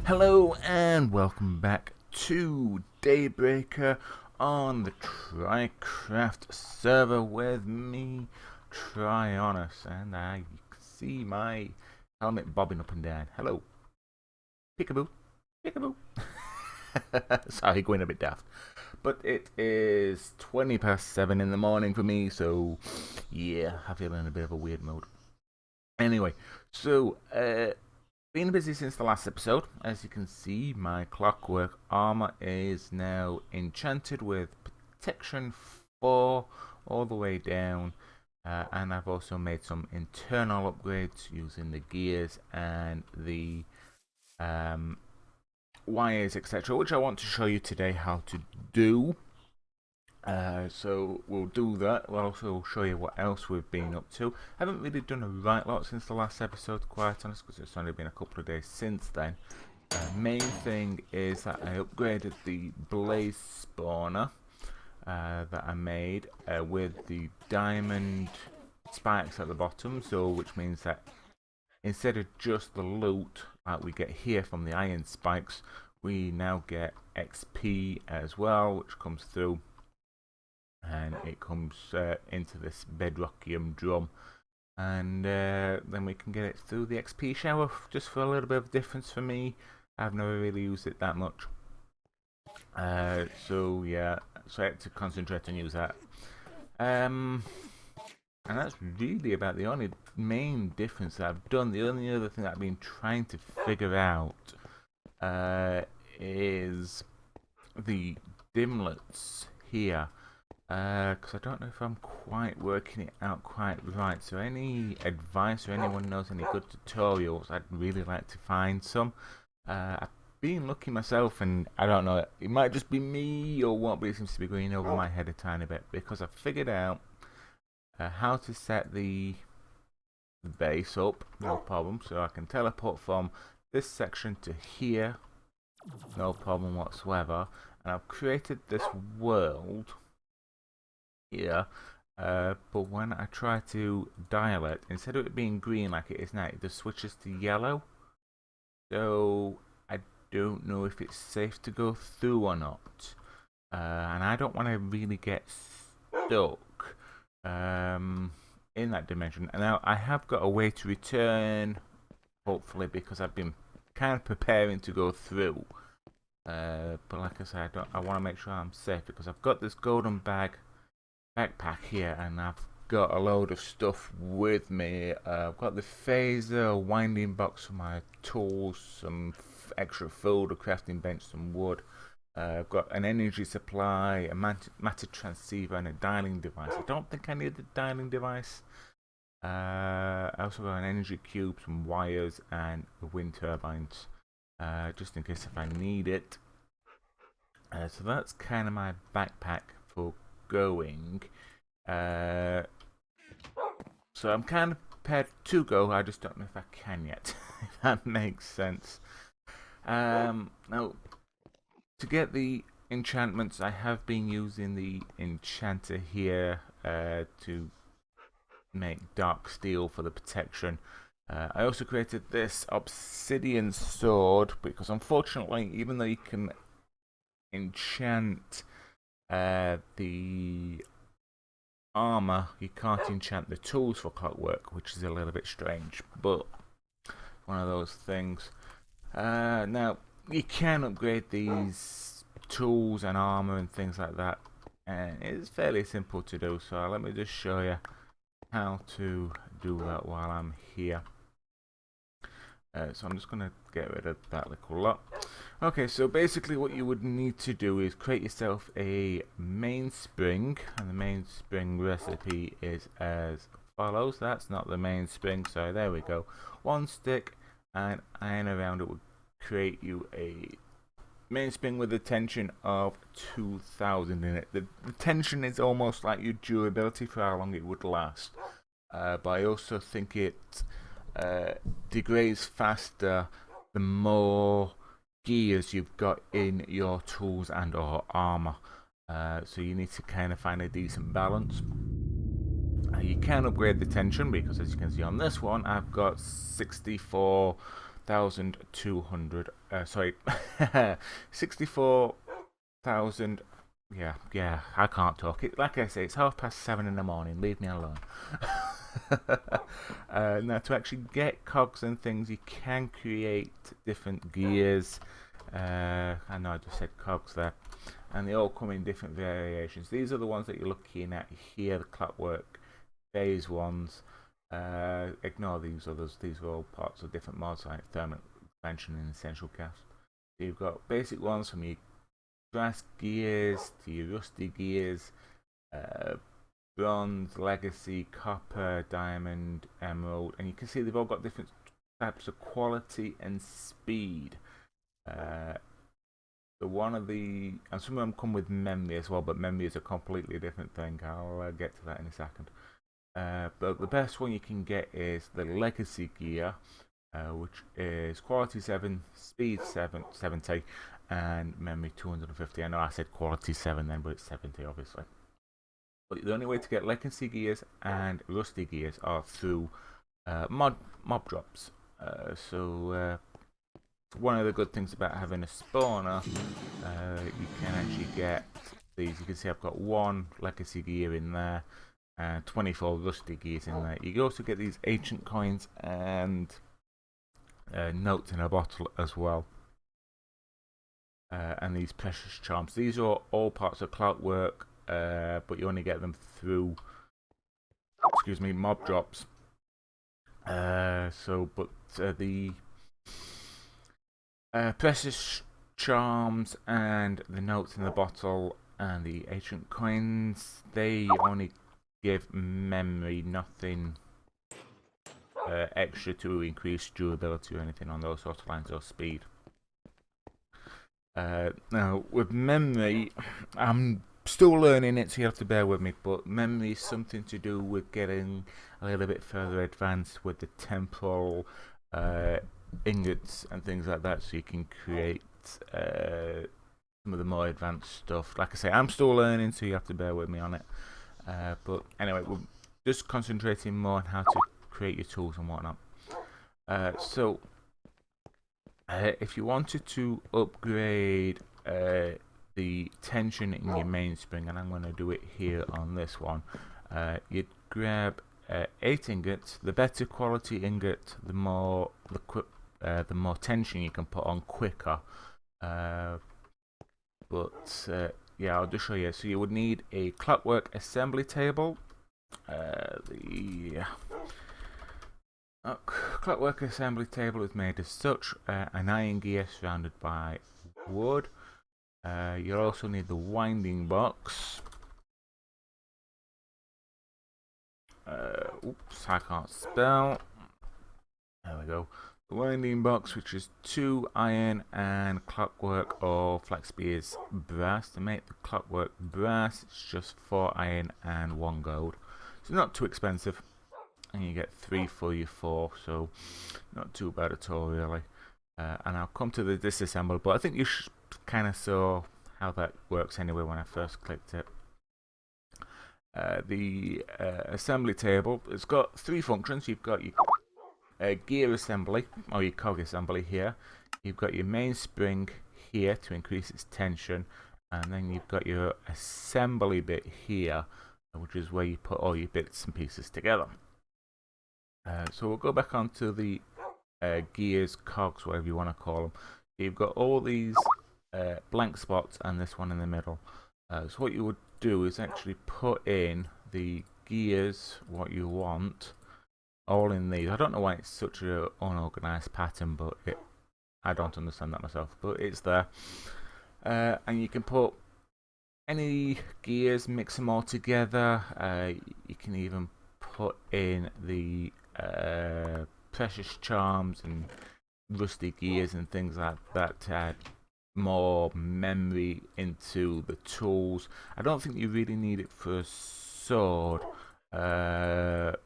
Hello and welcome back to Daybreaker on the TryCraft server with me, Tryonus, and you can see my helmet bobbing up and down. Hello, peekaboo, peekaboo. Sorry, going a bit daft, but it is 20 past 7 in the morning for me, so yeah, I feel in a bit of a weird mode. Anyway, so been busy since the last episode. As you can see, my Clockwork armor is now enchanted with protection 4 all the way down, and I've also made some internal upgrades using the gears and the wires, etc., which I want to show you today how to do. So we'll do that. We'll also show you what else we've been up to. I haven't really done a right lot since the last episode, to be quite honest, because it's only been a couple of days since then. Main thing is that I upgraded the blaze spawner that I made with the diamond spikes at the bottom, so which means that instead of just the loot that we get here from the iron spikes, we now get XP as well, which comes through. And it comes into this bedrockium drum, and then we can get it through the XP shower just for a little bit of difference for me. I've never really used it that much, so yeah, so I had to concentrate and use that. And that's really about the only main difference that I've done. The only other thing that I've been trying to figure out is the dimlets here. Because I don't know if I'm quite working it out quite right. So any advice or anyone knows any good tutorials, I'd really like to find some. I've been looking myself, and I don't know, it might just be me or what, but it seems to be going over my head a tiny bit, because I've figured out how to set the base up, no problem. So I can teleport from this section to here, no problem whatsoever. And I've created this world here, but when I try to dial it, instead of it being green like it is now, it just switches to yellow. So I don't know if it's safe to go through or not, and I don't want to really get stuck in that dimension. And now I have got a way to return, hopefully, because I've been kind of preparing to go through, but like I said, I want to make sure I'm safe, because I've got this golden backpack here, and I've got a load of stuff with me. I've got the phaser, a winding box for my tools, some extra food, a crafting bench, some wood. I've got an energy supply, a matter transceiver, and a dialing device. I don't think I need the dialing device. I also got an energy cube, some wires, and the wind turbines, just in case if I need it. So that's kind of my backpack for going. So I'm kind of prepared to go, I just don't know if I can yet, if that makes sense. Now, to get the enchantments, I have been using the enchanter here to make dark steel for the protection. I also created this obsidian sword, because unfortunately, even though you can enchant the armor, you can't enchant the tools for Clockwork, which is a little bit strange, but one of those things. Now, you can upgrade these tools and armor and things like that, and it's fairly simple to do, so let me just show you how to do that while I'm here. So I'm just going to get rid of that little lot. Okay, so basically what you would need to do is create yourself a mainspring, and the mainspring recipe is as follows. That's not the mainspring, so there we go. 1 stick and iron around it would create you a mainspring with a tension of 2000 in it. The tension is almost like your durability for how long it would last, but I also think it degrades faster the more gears you've got in your tools and or armor, so you need to kind of find a decent balance. You can upgrade the tension, because as you can see on this one, I've got 64 64,200. Sorry, 64,000. Yeah, I can't talk. Like I say, it's 7:30 in the morning. Leave me alone. Now, to actually get cogs and things, you can create different gears. I know I just said cogs there, and they all come in different variations. These are the ones that you're looking at here, the Clockwork phase ones. Ignore these others. These are all parts of different mods like thermal expansion and essential gas. So you've got basic ones from your brass gears to your rusty gears, bronze, legacy, copper, diamond, emerald, and you can see they've all got different types of quality and speed. So one of the, and some of them come with memory as well, but memory is a completely different thing. I'll get to that in a second. But the best one you can get is the legacy gear, which is quality 7, speed 70, and memory 250. I know I said quality 7 then, but it's 70 obviously. But the only way to get legacy gears and rusty gears are through mob drops. So one of the good things about having a spawner, you can actually get these. You can see I've got 1 legacy gear in there and 24 rusty gears in there. You can also get these ancient coins and notes in a bottle as well. And these precious charms. These are all parts of Clockwork, but you only get them through, mob drops. The precious charms and the notes in the bottle and the ancient coins, they only give memory, nothing extra to increase durability or anything on those sort of lines or speed. Now, with memory, I'm still learning it, so you have to bear with me, but memory is something to do with getting a little bit further advanced with the temporal ingots and things like that, so you can create some of the more advanced stuff. Like I say, I'm still learning, so you have to bear with me on it. But anyway, we're just concentrating more on how to create your tools and whatnot. If you wanted to upgrade the tension in your mainspring, and I'm going to do it here on this one, you'd grab 8 ingots. The better quality ingot, the more tension you can put on quicker. Yeah, I'll just show you. So you would need a Clockwork assembly table. Clockwork assembly table is made as such, an iron gear surrounded by wood. You'll also need the winding box. Oops, I can't spell. There we go. The winding box, which is 2 iron and Clockwork or Flex Spears brass. To make the Clockwork brass, it's just 4 iron and 1 gold. So not too expensive. And you get 3 for your 4, so not too bad at all, really. And I'll come to the disassemble, but I think you kind of saw how that works anyway when I first clicked it. The assembly table, it's got 3 functions. You've got your gear assembly, or your cog assembly here. You've got your mainspring here to increase its tension, and then you've got your assembly bit here, which is where you put all your bits and pieces together. So we'll go back onto the gears, cogs, whatever you want to call them. You've got all these blank spots and this one in the middle. So what you would do is actually put in the gears, what you want, all in these. I don't know why it's such an unorganized pattern, but I don't understand that myself, but it's there. And you can put any gears, mix them all together. You can even put in the precious charms and rusty gears and things like that to add more memory into the tools. I don't think you really need it for a sword, but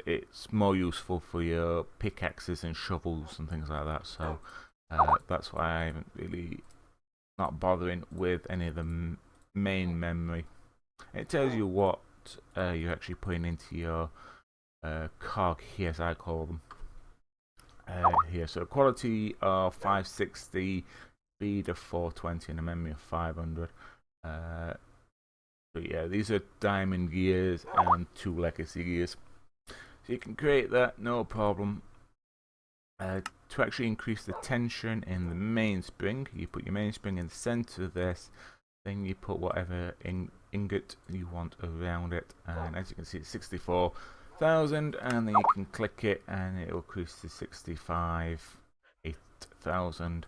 it's more useful for your pickaxes and shovels and things like that. So that's why I haven't really not bothering with any of the main memory. It tells you what you're actually putting into your cog here, as I call them. Here, so quality of 560, speed of 420, and a memory of 500. But yeah, these are diamond gears and 2 legacy gears. So you can create that, no problem. To actually increase the tension in the mainspring, you put your mainspring in the center of this, then you put whatever ingot you want around it, and as you can see it's 64,000, and then you can click it and it will increase to 65, 8,000,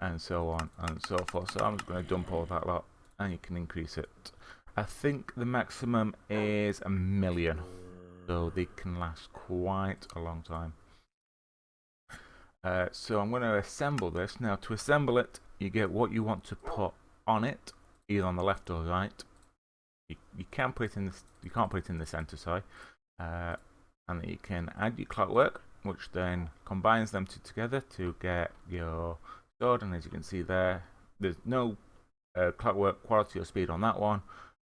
and so on and so forth. So I'm just going to dump all that lot, and you can increase it. I think the maximum is 1 million, so they can last quite a long time. So I'm going to assemble this. Now to assemble it, you get what you want to put on it, either on the left or right. You can put it in this. You can't put it in the center, sorry. And then you can add your clockwork, which then combines them together to get your sword. And as you can see there, there's no clockwork quality or speed on that one.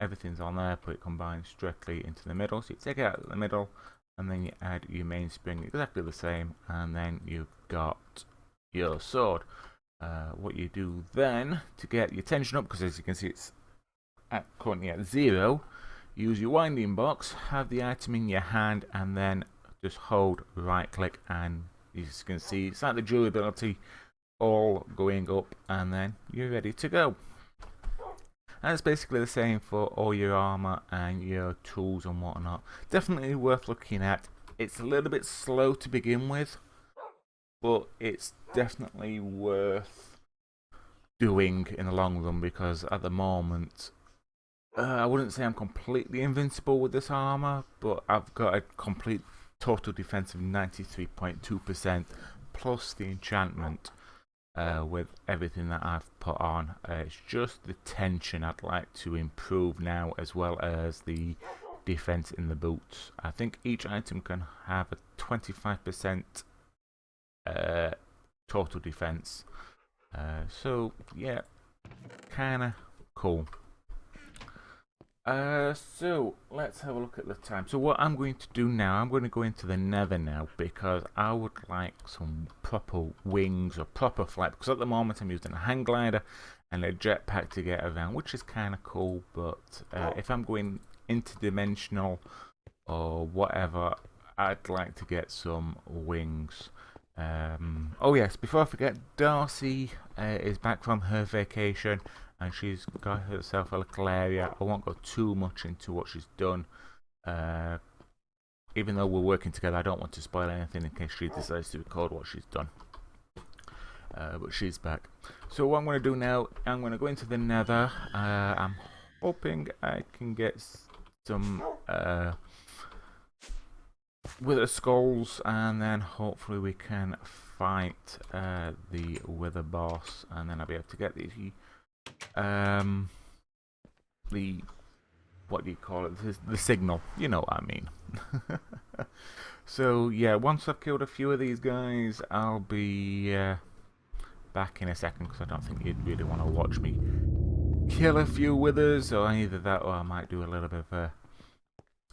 Everything's on there, but it combines directly into the middle. So you take it out of the middle, and then you add your mainspring exactly the same, and then you've got your sword. What you do then to get your tension up, because as you can see it's currently at 0, use your winding box, have the item in your hand, and then just hold right click, and as you can see it's like the durability all going up, and then you're ready to go. And it's basically the same for all your armor and your tools and whatnot. Definitely worth looking at. It's a little bit slow to begin with, but it's definitely worth doing in the long run, because at the moment, I wouldn't say I'm completely invincible with this armor, but I've got a complete total defense of 93.2% plus the enchantment. With everything that I've put on, it's just the tension I'd like to improve now, as well as the defense in the boots. I think each item can have a 25% total defense. So yeah, kinda cool. So let's have a look at the time. So what I'm going to do now, I'm going to go into the Nether now, because I would like some proper wings or proper flight, because at the moment I'm using a hang glider and a jetpack to get around, which is kind of cool, but if I'm going interdimensional or whatever, I'd like to get some wings. Oh yes, before I forget, Darcy is back from her vacation, and she's got herself a little area. I won't go too much into what she's done. Even though we're working together, I don't want to spoil anything in case she decides to record what she's done. But she's back. So what I'm going to do now, I'm going to go into the Nether. I'm hoping I can get some Wither skulls, and then hopefully we can fight the Witherboss, and then I'll be able to get the what do you call it? The signal. You know what I mean. So yeah, once I've killed a few of these guys, I'll be back in a second, because I don't think you'd really want to watch me kill a few withers, or either that, or I might do a little bit of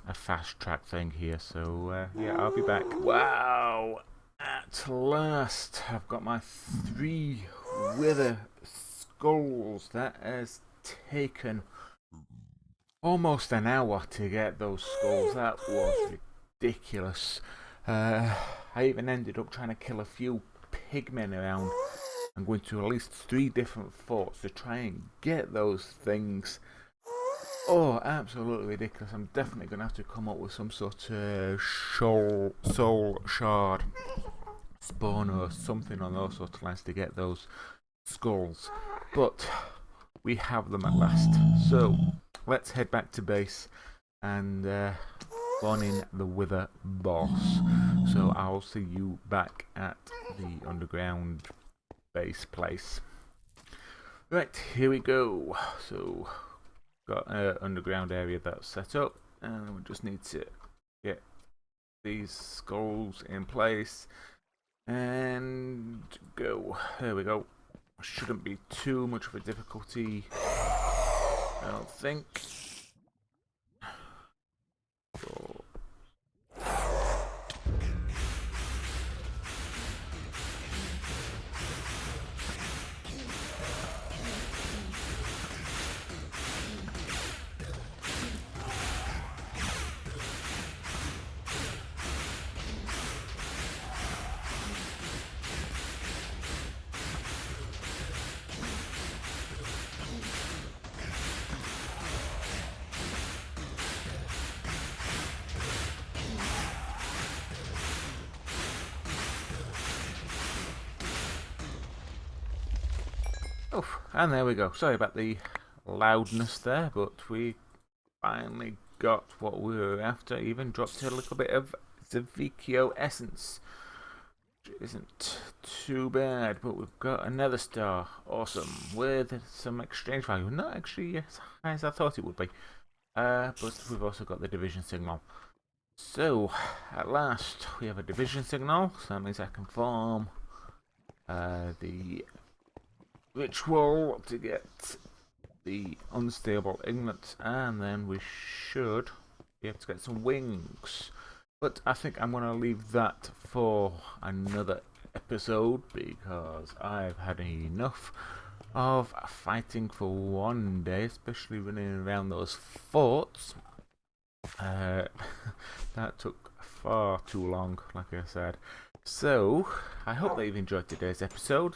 a fast track thing here. So yeah, I'll be back. Wow! At last, I've got my 3 wither skulls. That has taken almost an hour to get those skulls. That was ridiculous. I even ended up trying to kill a few pigmen around. I'm going to at least 3 different forts to try and get those things. Oh, absolutely ridiculous. I'm definitely going to have to come up with some sort of soul shard spawn or something on those sort of lines to get those skulls. But we have them at last. So let's head back to base and spawn in the Witherboss. So I'll see you back at the underground base place. Right, here we go. So got an underground area that's set up, and we just need to get these skulls in place and go. There we go. Shouldn't be too much of a difficulty, I don't think. So, Oh, and there we go. Sorry about the loudness there, but we finally got what we were after. Even dropped a little bit of Zavicchio essence, which isn't too bad. But we've got another star, awesome, with some exchange value. Not actually as high as I thought it would be, but we've also got the division signal. So at last we have a division signal, so that means I can farm the ritual to get the unstable ignite, and then we should be able to get some wings. But I think I'm going to leave that for another episode because I've had enough of fighting for one day, especially running around those forts. That took far too long, like I said. So I hope that you've enjoyed today's episode.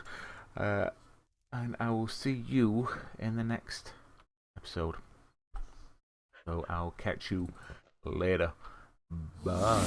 And I will see you in the next episode. So I'll catch you later. Bye.